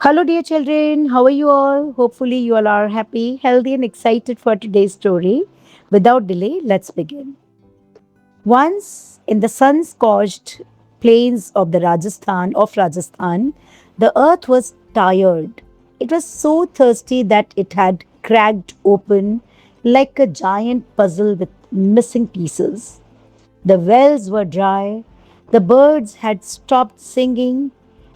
Hello, dear children. How are you all? Hopefully, you all are happy, healthy, and excited for today's story. Without delay, let's begin. Once in the sun-scorched plains of Rajasthan, the earth was tired. It was so thirsty that it had cracked open like a giant puzzle with missing pieces. The wells were dry, the birds had stopped singing,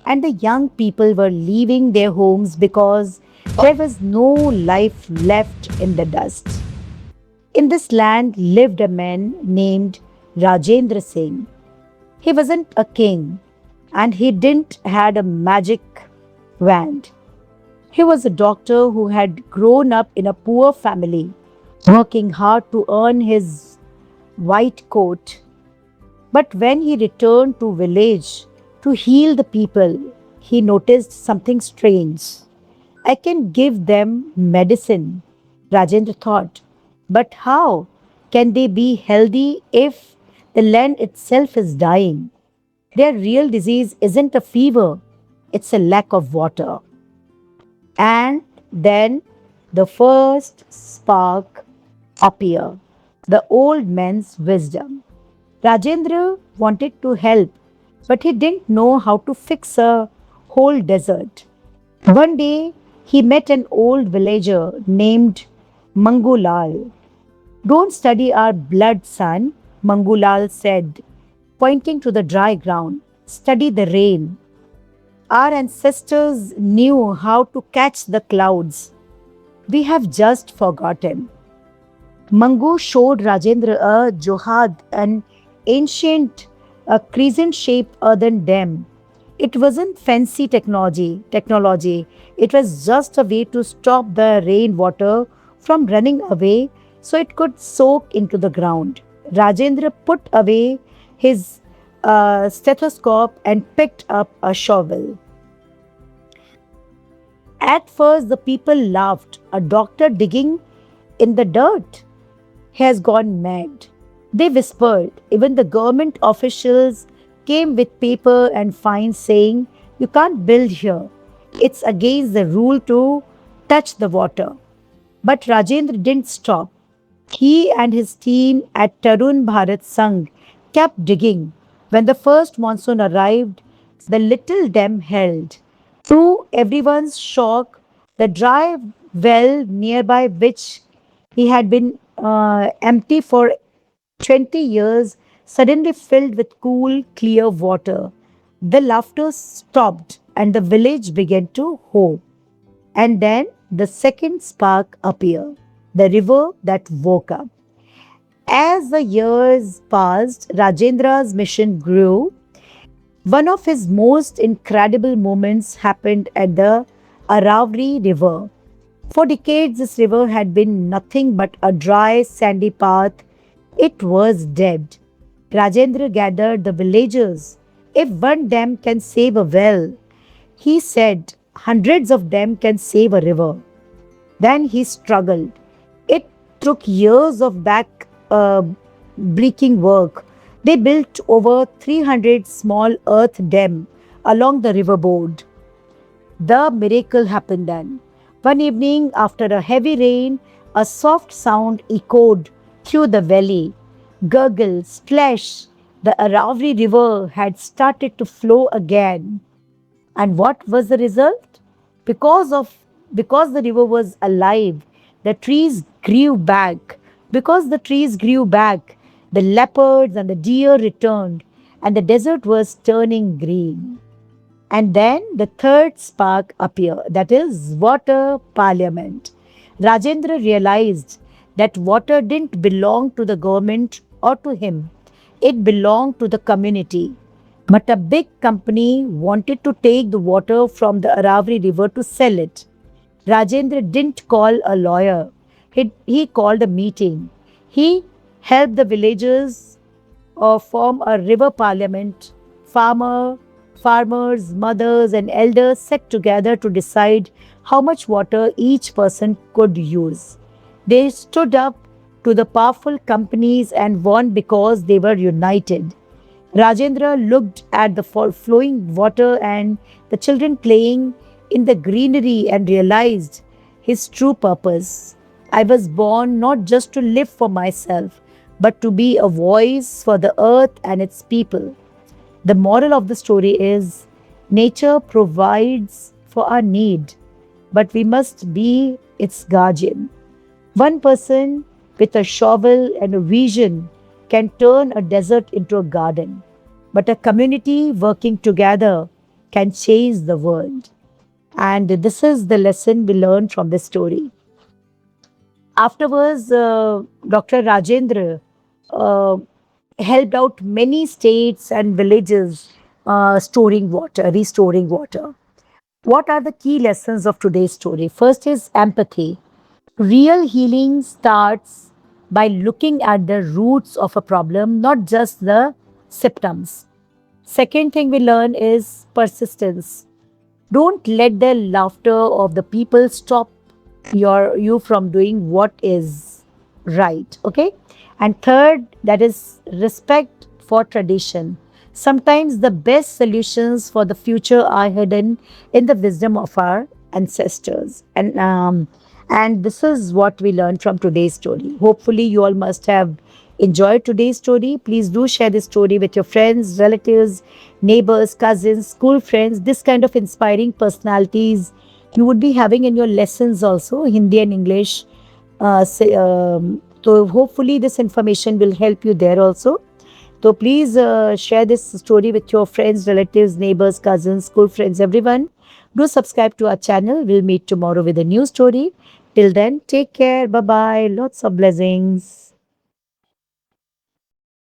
and the young people were leaving their homes because there was no life left in the dust. In this land lived a man named Rajendra Singh. He wasn't a king and he didn't had a magic wand. He was a doctor who had grown up in a poor family, working hard to earn his white coat. But when he returned to village to heal the people, he noticed something strange. I can give them medicine, Rajendra thought. But how can they be healthy if the land itself is dying? Their real disease isn't a fever, it's a lack of water. And then the first spark appeared, the old man's wisdom. Rajendra wanted to help, but he didn't know how to fix a whole desert. One day, he met an old villager named Mangulal. Don't study our blood, son, Mangulal said, pointing to the dry ground. Study the rain. Our ancestors knew how to catch the clouds. We have just forgotten. Mangu showed Rajendra a johad, an ancient crescent shaped earthen dam. It wasn't fancy technology. It was just a way to stop the rainwater from running away so it could soak into the ground. Rajendra put away his stethoscope and picked up a shovel. At first, the people laughed. A doctor digging in the dirt has gone mad. They whispered. Even the government officials came with paper and fines saying, "You can't build here. It's against the rule to touch the water." But Rajendra didn't stop. He and his team at Tarun Bharat Sangh kept digging. When the first monsoon arrived, the little dam held. To everyone's shock, the dry well nearby, which he had been empty for 20 years, suddenly filled with cool, clear water. The laughter stopped and the village began to hope. And then the second spark appeared, the river that woke up. As the years passed, Rajendra's mission grew. One of his most incredible moments happened at the Aravi River. For decades, this river had been nothing but a dry, sandy path. It was dead. Rajendra gathered the villagers. If one dam can save a well, he said, hundreds of them can save a river. Then he struggled. It took years of back breaking work. They built over 300 small earth dam along the riverboard. The miracle happened then. One evening, after a heavy rain, a soft sound echoed through the valley. Gurgle, splash, the Aravi River had started to flow again. And what was the result? Because the river was alive, the trees grew back. Because the trees grew back, the leopards and the deer returned, and the desert was turning green. And then the third spark appeared, that is, water parliament. Rajendra realized that water didn't belong to the government or to him, it belonged to the community. But a big company wanted to take the water from the Aravi River to sell it. Rajendra didn't call a lawyer, he called a meeting. He helped the villagers form a river parliament. Farmers, mothers, and elders sat together to decide how much water each person could use. They stood up to the powerful companies and won because they were united. Rajendra looked at the flowing water and the children playing in the greenery and realized his true purpose. I was born not just to live for myself, but to be a voice for the earth and its people. The moral of the story is nature provides for our need, but we must be its guardian. One person with a shovel and a vision can turn a desert into a garden, but a community working together can change the world. And this is the lesson we learned from this story. Afterwards, Dr. Rajendra uh, helped out many states and villages storing water, restoring water. What are the key lessons of today's story? First is empathy. Real healing starts by looking at the roots of a problem, not just the symptoms. Second thing we learn is persistence. Don't let the laughter of the people stop you from doing what is right. Okay. And third, that is respect for tradition. Sometimes the best solutions for the future are hidden in the wisdom of our ancestors. And this is what we learned from today's story. Hopefully, you all must have enjoyed today's story. Please do share this story with your friends, relatives, neighbors, cousins, school friends. This kind of inspiring personalities you would be having in your lessons also, Hindi and English. So hopefully this information will help you there also. So please share this story with your friends, relatives, neighbors, cousins, school friends, everyone. Do subscribe to our channel. We'll meet tomorrow with a new story. Till then, take care. Bye bye. Lots of blessings.